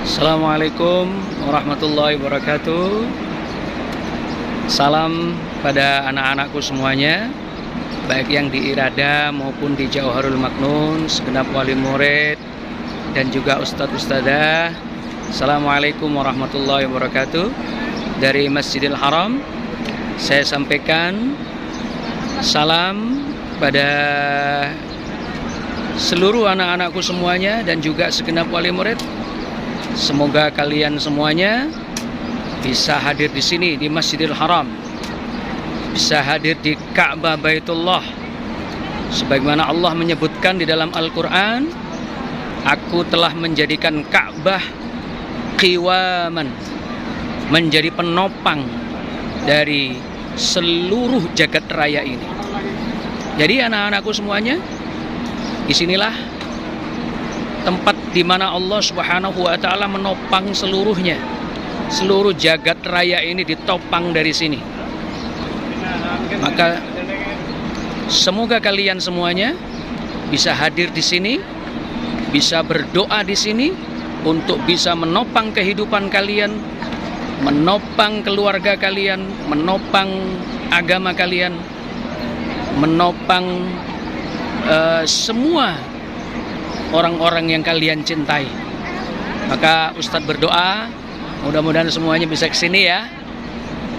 Assalamualaikum warahmatullahi wabarakatuh. Salam pada anak-anakku semuanya, baik yang di Irada maupun di Jauharul Maknun, segenap wali murid dan juga ustadz ustadzah. Assalamualaikum warahmatullahi wabarakatuh. Dari Masjidil Haram saya sampaikan salam pada seluruh anak-anakku semuanya dan juga segenap wali murid. Semoga kalian semuanya bisa hadir di sini di Masjidil Haram, bisa hadir di Ka'bah Baitullah, sebagaimana Allah menyebutkan di dalam Al-Quran, aku telah menjadikan Ka'bah qiwaman, menjadi penopang dari seluruh jagat raya ini. Jadi anak-anakku semuanya, disinilah tempat di mana Allah Subhanahu wa Ta'ala menopang seluruhnya. Seluruh jagat raya ini ditopang dari sini. Maka semoga kalian semuanya bisa hadir di sini, bisa berdoa di sini untuk bisa menopang kehidupan kalian, menopang keluarga kalian, menopang agama kalian, menopang semua orang-orang yang kalian cintai. Maka Ustadz berdoa, mudah-mudahan semuanya bisa ke sini ya.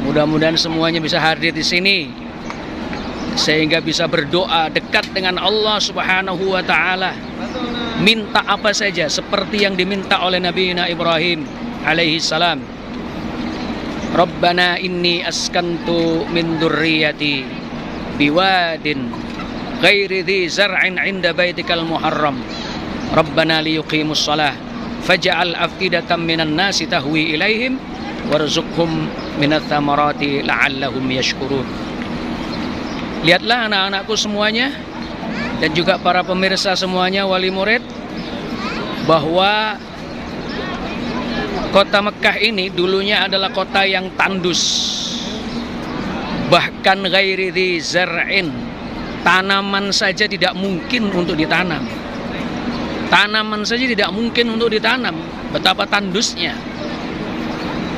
Mudah-mudahan semuanya bisa hadir di sini sehingga bisa berdoa dekat dengan Allah Subhanahu wa Ta'ala. Minta apa saja seperti yang diminta oleh Nabi Ibrahim alaihi salam. Rabbana inni askantu min dzurriyyati biwadin ghairi dzi zar'in 'inda baitikal muharram. Rabbana liyuqimus shalah faj'al afidatan minan nasi tahwi ilaihim warzuqhum minats thamarati la'allahum yashkurun. Lihatlah anak-anakku semuanya dan juga para pemirsa semuanya, wali murid, bahwa kota Mekah ini dulunya adalah kota yang tandus, bahkan ghairi dzi zar'in, tanaman saja tidak mungkin untuk ditanam. Tanaman saja tidak mungkin untuk ditanam. Betapa tandusnya.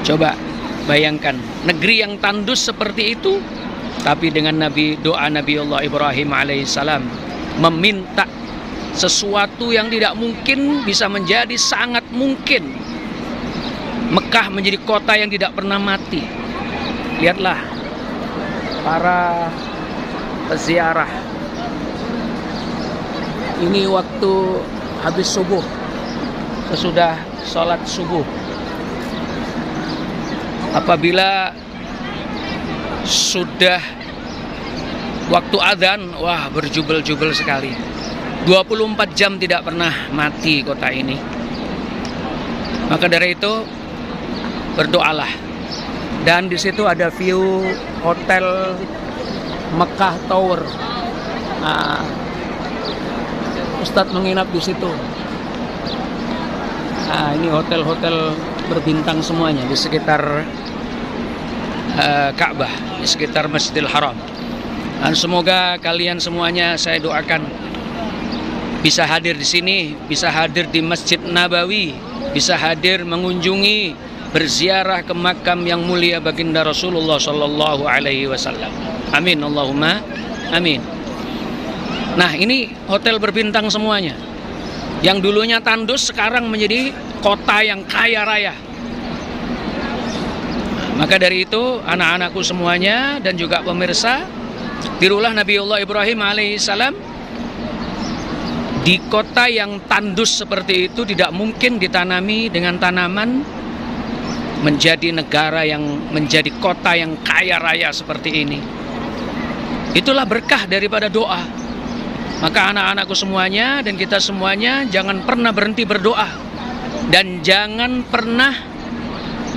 Coba bayangkan negeri yang tandus seperti itu, tapi dengan doa Nabi Allah Ibrahim alaihissalam meminta sesuatu yang tidak mungkin bisa menjadi sangat mungkin. Mekah menjadi kota yang tidak pernah mati. Lihatlah para peziarah. Ini waktu habis subuh, sesudah sholat subuh, apabila sudah waktu adzan, wah berjubel-jubel sekali. 24 jam tidak pernah mati kota ini. Maka dari itu berdoalah. Dan di situ ada view hotel Mekah Tower. Nah, Ustadz menginap di situ. Nah, ini hotel-hotel berbintang semuanya di sekitar Ka'bah, di sekitar Masjidil Haram. Dan semoga kalian semuanya saya doakan bisa hadir di sini, bisa hadir di Masjid Nabawi, bisa hadir mengunjungi, berziarah ke makam yang mulia baginda Rasulullah Sallallahu Alaihi Wasallam. Amin, Allahumma amin. Nah, ini hotel berbintang semuanya. Yang dulunya tandus sekarang menjadi kota yang kaya raya. Maka dari itu anak-anakku semuanya dan juga pemirsa, tirulah Nabiullah Ibrahim alaihissalam. Di kota yang tandus seperti itu tidak mungkin ditanami dengan tanaman, menjadi negara yang menjadi kota yang kaya raya seperti ini. Itulah berkah daripada doa. Maka anak-anakku semuanya dan kita semuanya jangan pernah berhenti berdoa. Dan jangan pernah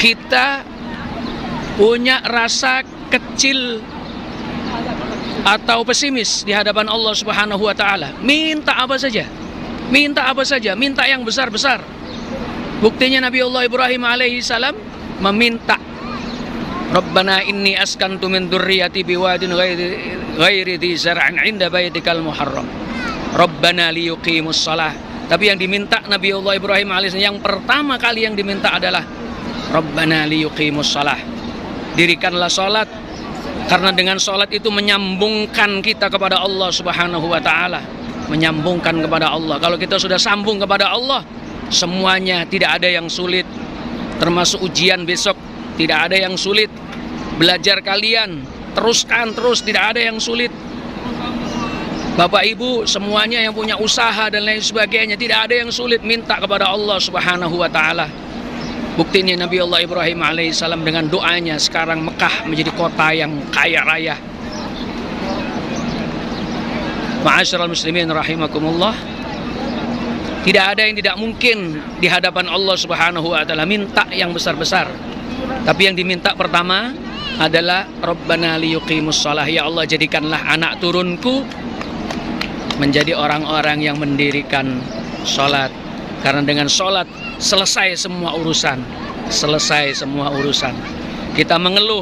kita punya rasa kecil atau pesimis di hadapan Allah Subhanahu wa Ta'ala. Minta apa saja, minta apa saja, minta yang besar-besar. Buktinya Nabi Allah Ibrahim alaihissalam meminta, Rabbana inni askantu min dzurriyyati biwadin ghairi dzi zar'in 'inda baitikal muharram. Rabbana liyuqimus shalah Tapi yang diminta Nabiullah Ibrahim alaihissalam, yang pertama kali yang diminta adalah Rabbana liyuqimus shalah. Dirikanlah sholat, karena dengan sholat itu menyambungkan kita kepada Allah Subhanahu wa ta'ala. Menyambungkan kepada Allah. Kalau kita sudah sambung kepada Allah, semuanya tidak ada yang sulit. Termasuk ujian besok, tidak ada yang sulit. Belajar kalian, teruskan terus, tidak ada yang sulit. Bapak Ibu semuanya yang punya usaha dan lain sebagainya, tidak ada yang sulit, minta kepada Allah Subhanahu wa ta'ala. Buktinya Nabi Allah Ibrahim alaihissalam dengan doanya sekarang Mekah menjadi kota yang kaya raya. Ma'asyiral muslimin rahimakumullah, tidak ada yang tidak mungkin di hadapan Allah Subhanahu wa ta'ala. Minta yang besar-besar, tapi yang diminta pertama adalah Rabbana liyuqimus shalah. Ya Allah, jadikanlah anak turunku menjadi orang-orang yang mendirikan sholat. Karena dengan sholat selesai semua urusan. Selesai semua urusan. Kita mengeluh,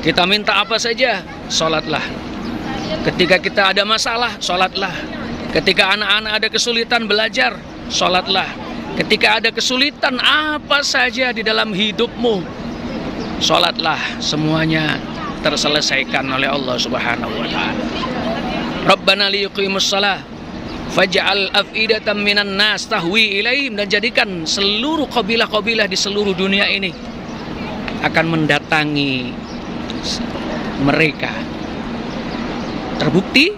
kita minta apa saja, sholatlah. Ketika kita ada masalah, sholatlah. Ketika anak-anak ada kesulitan belajar, sholatlah. Ketika ada kesulitan apa saja di dalam hidupmu, sholatlah. Semuanya terselesaikan oleh Allah Subhanahu wa ta'ala. Rabbana liyuqimus shalah faj'al af'idatan minan nas tahwi ilaihim, dan jadikan seluruh kabilah-kabilah di seluruh dunia ini akan mendatangi mereka. Terbukti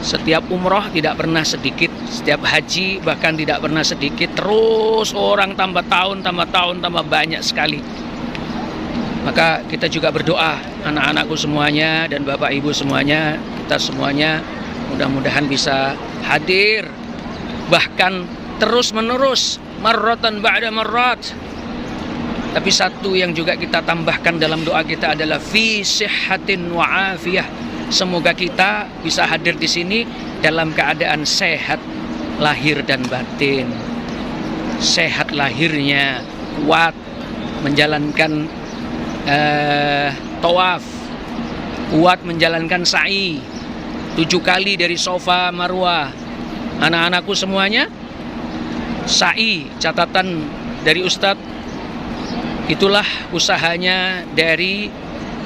setiap umroh tidak pernah sedikit, setiap haji bahkan tidak pernah sedikit, terus orang tambah tahun, tambah banyak sekali. Maka kita juga berdoa, anak-anakku semuanya dan bapak ibu semuanya, kita semuanya mudah-mudahan bisa hadir, bahkan terus menerus, marratan ba'da marrat. Tapi satu yang juga kita tambahkan dalam doa kita adalah fi sihhatin wa afiyah. Semoga kita bisa hadir di sini dalam keadaan sehat lahir dan batin. Sehat lahirnya, kuat menjalankan tawaf, kuat menjalankan sa'i 7 kali dari Safa Marwah. Anak-anakku semuanya sa'i, catatan dari Ustadz, itulah usahanya dari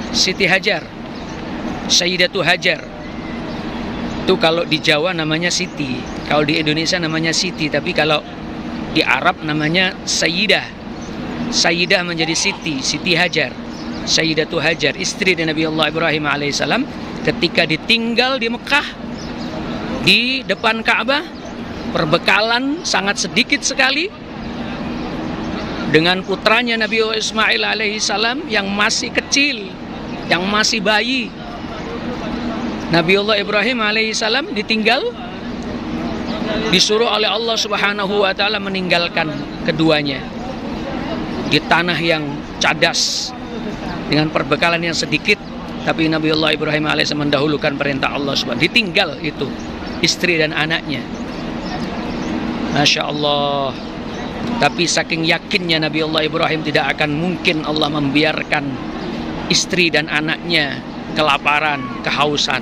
Siti Hajar, Sayyidatu Hajar. Itu kalau di Jawa namanya Siti, kalau di Indonesia namanya Siti, tapi kalau di Arab namanya Sayyidah. Sayyidah menjadi Siti, Siti Hajar. Sayyidatu Hajar, istri dari Nabi Allah Ibrahim alaihissalam, ketika ditinggal di Mekah, di depan Ka'bah, perbekalan sangat sedikit sekali, dengan putranya Nabi Ismail alaihissalam yang masih kecil, yang masih bayi. Nabi Allah Ibrahim alaihissalam ditinggal, disuruh oleh Allah Subhanahu wa ta'ala meninggalkan keduanya di tanah yang cadas dengan perbekalan yang sedikit. Tapi Nabi Allah Ibrahim alaihissalam mendahulukan perintah Allah Subhanahu wa ta'ala, ditinggal itu istri dan anaknya. Masya Allah. Tapi saking yakinnya Nabi Allah Ibrahim, tidak akan mungkin Allah membiarkan istri dan anaknya kelaparan, kehausan.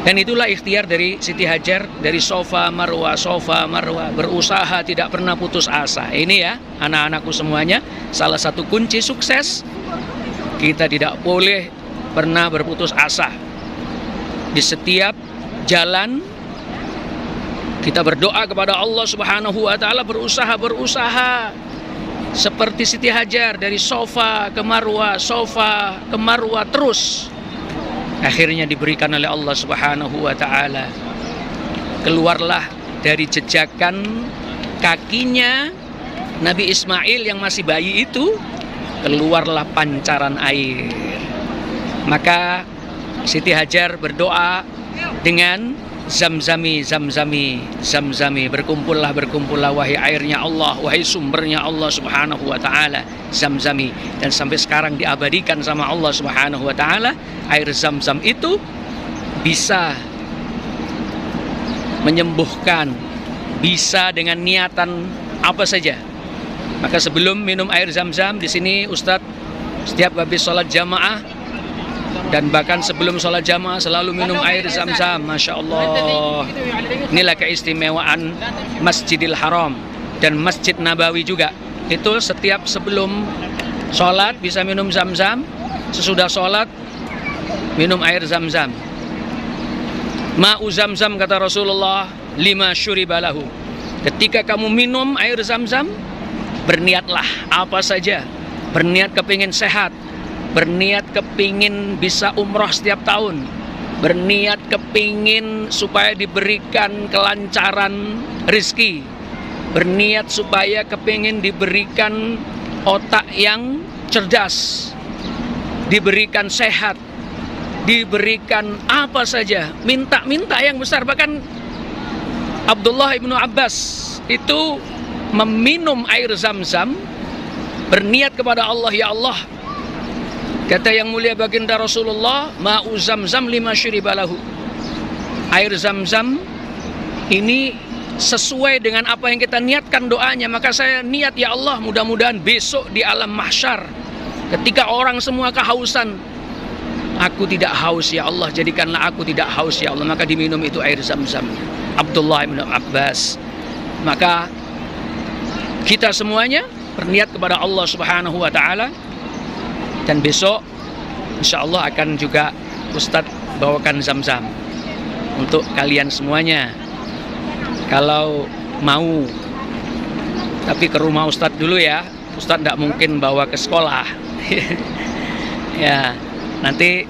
Dan itulah ikhtiar dari Siti Hajar, dari Safa Marwah, berusaha tidak pernah putus asa. Ini ya anak-anakku semuanya, salah satu kunci sukses, kita tidak boleh pernah berputus asa. Di setiap jalan kita berdoa kepada Allah Subhanahu wa ta'ala, berusaha seperti Siti Hajar, dari Safa ke Marwah, Safa ke Marwah terus. Akhirnya diberikan oleh Allah Subhanahu wa ta'ala. Keluarlah dari jejakan kakinya Nabi Ismail yang masih bayi itu, keluarlah pancaran air. Maka Siti Hajar berdoa dengan Zamzami, berkumpullah wahai airnya Allah, wahai sumbernya Allah Subhanahu wa ta'ala, Zamzami. Dan sampai sekarang diabadikan sama Allah Subhanahu wa ta'ala. Air Zamzam itu bisa menyembuhkan, bisa dengan niatan apa saja. Maka sebelum minum air Zamzam, di sini Ustadz setiap habis sholat jamaah Dan bahkan sebelum sholat jamaah selalu minum air zam-zam. Masya Allah. Inilah keistimewaan Masjidil Haram dan Masjid Nabawi juga. Itu setiap sebelum sholat bisa minum zam-zam, sesudah sholat minum air zam-zam. Ma'u zam-zam kata Rasulullah, lima syuribalahu. Ketika kamu minum air zam-zam, berniatlah apa saja. Berniat kepingin sehat, berniat kepingin bisa umroh setiap tahun, berniat kepingin supaya diberikan kelancaran rizki, berniat supaya kepingin diberikan otak yang cerdas, diberikan sehat, diberikan apa saja, minta yang besar. Bahkan Abdullah ibnu Abbas itu meminum air zam-zam, berniat kepada Allah, ya Allah, kata yang mulia baginda Rasulullah, ma'u zam-zam lima syuribalahu. Air zam-zam ini sesuai dengan apa yang kita niatkan doanya. Maka saya niat, ya Allah, mudah-mudahan besok di alam mahsyar ketika orang semua kehausan, aku tidak haus ya Allah, jadikanlah aku tidak haus ya Allah. Maka diminum itu air zam-zam. Abdullah bin Abbas. Maka kita semuanya berniat kepada Allah Subhanahu wa taala, dan besok insya Allah akan juga Ustadz bawakan zam-zam untuk kalian semuanya kalau mau. Tapi ke rumah Ustadz dulu ya, Ustadz tidak mungkin bawa ke sekolah. Ya, nanti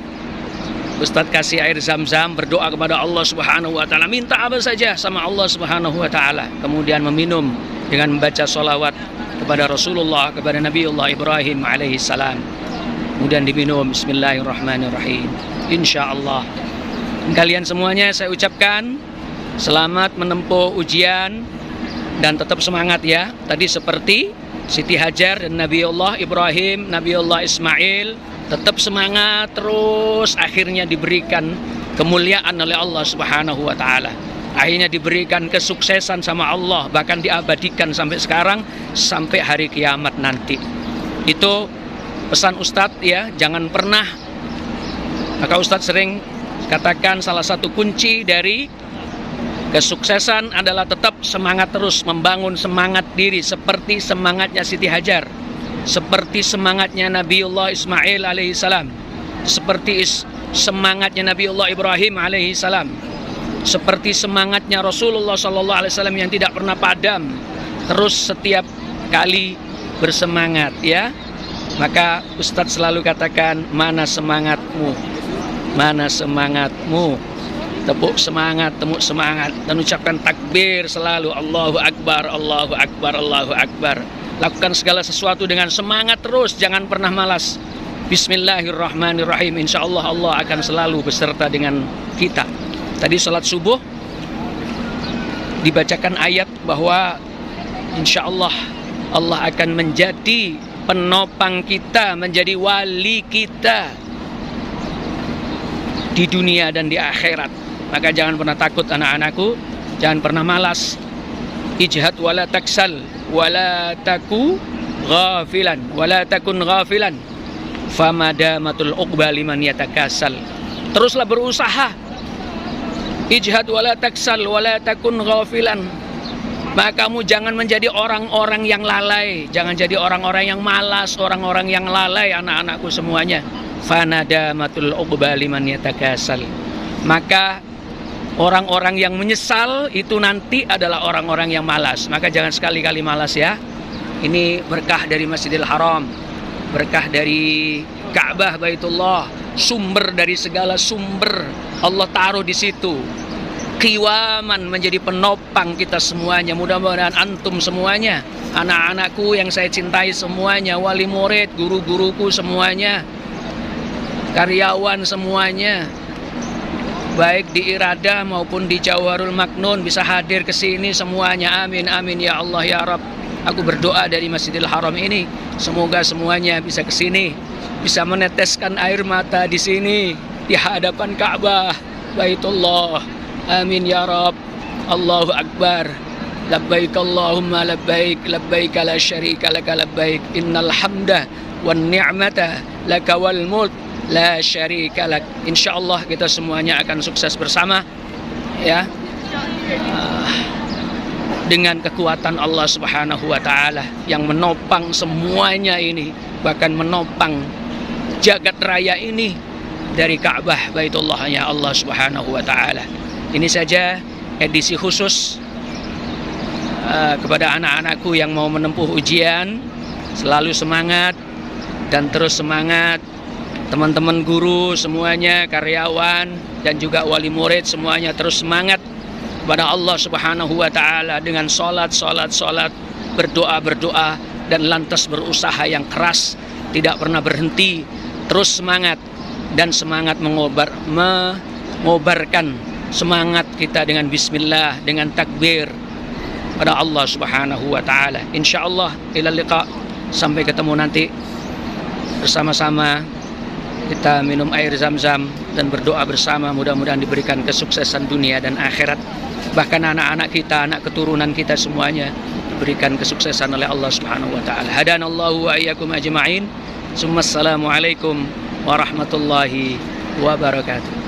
Ustadz kasih air zam-zam, berdoa kepada Allah Subhanahu wa taala, minta apa saja sama Allah Subhanahu wa taala, kemudian meminum dengan membaca sholawat kepada Rasulullah, kepada Nabiullah Ibrahim alaihi salam. Kemudian diminum bismillahirrahmanirrahim. Insyaallah kalian semuanya saya ucapkan selamat menempuh ujian dan tetap semangat ya. Tadi seperti Siti Hajar dan Nabiullah Ibrahim, Nabiullah Ismail, tetap semangat terus, akhirnya diberikan kemuliaan oleh Allah Subhanahu wa taala. Akhirnya diberikan kesuksesan sama Allah, bahkan diabadikan sampai sekarang, sampai hari kiamat nanti. Itu pesan Ustadz ya, jangan pernah. Maka Ustadz sering katakan salah satu kunci dari kesuksesan adalah tetap semangat terus, membangun semangat diri seperti semangatnya Siti Hajar, seperti semangatnya Nabiullah Ismail alaihissalam, seperti semangatnya Nabiullah Ibrahim alaihissalam, seperti semangatnya Rasulullah sallallahu alaihi wasallam yang tidak pernah padam, terus setiap kali bersemangat ya. Maka Ustadz selalu katakan, mana semangatmu, mana semangatmu, tepuk semangat, tepuk semangat, dan ucapkan takbir selalu, Allahu Akbar, Allahu Akbar, Allahu Akbar. Lakukan segala sesuatu dengan semangat terus, jangan pernah malas. Bismillahirrahmanirrahim. Insya Allah Allah akan selalu beserta dengan kita. Tadi sholat subuh dibacakan ayat bahwa insya Allah Allah akan menjadi penopang kita, menjadi wali kita di dunia dan di akhirat. Maka jangan pernah takut anak-anakku, jangan pernah malas. Ijhad wala taksal wala taku ghafilan wala takun ghafilan famadamatul uqba liman yatakasal. Teruslah berusaha. Ijhad wala taksal wala takun ghafilan. Maka kamu jangan menjadi orang-orang yang lalai, jangan jadi orang-orang yang malas, orang-orang yang lalai anak-anakku semuanya. Fanadamatul uqba liman yatakasal. Maka orang-orang yang menyesal itu nanti adalah orang-orang yang malas. Maka jangan sekali-kali malas ya. Ini berkah dari Masjidil Haram, berkah dari Ka'bah Baitullah, sumber dari segala sumber Allah taruh di situ. Qiwaman, menjadi penopang kita semuanya. Mudah-mudahan antum semuanya, anak-anakku yang saya cintai semuanya, wali murid, guru-guruku semuanya, karyawan semuanya, baik di Iradah maupun di Jauharul Maknun, bisa hadir ke sini semuanya. Amin amin ya Allah ya Rabb. Aku berdoa dari Masjidil Haram ini, semoga semuanya bisa ke sini, bisa meneteskan air mata di sini di hadapan Ka'bah Baitullah. Amin ya Rabb. Allahu Akbar. Labbaik Allahumma labbaik, labbaik la syarika laka labbaik, innal hamda wan ni'mata laka wal mulk la syarika lak. Insyaallah kita semuanya akan sukses bersama, ya. Dengan kekuatan Allah Subhanahu wa taala yang menopang semuanya ini, bahkan menopang jagat raya ini dari Ka'bah Baitullahnya Allah Subhanahu wa taala. Ini saja edisi khusus kepada anak-anakku yang mau menempuh ujian. Selalu semangat dan terus semangat. Teman-teman guru semuanya, karyawan dan juga wali murid semuanya terus semangat kepada Allah Subhanahu wa taala dengan salat, berdoa dan lantas berusaha yang keras, tidak pernah berhenti, terus semangat dan semangat mengobarkan semangat kita dengan bismillah, dengan takbir pada Allah Subhanahu wa taala. Insyaallah ila liqa, sampai ketemu nanti. Bersama-sama kita minum air zam-zam dan berdoa bersama, mudah-mudahan diberikan kesuksesan dunia dan akhirat. Bahkan anak-anak kita, anak keturunan kita semuanya diberikan kesuksesan oleh Allah Subhanahu wa taala. Hadanallahu wa iyyakum ajma'in. Assalamualaikum warahmatullahi wabarakatuh.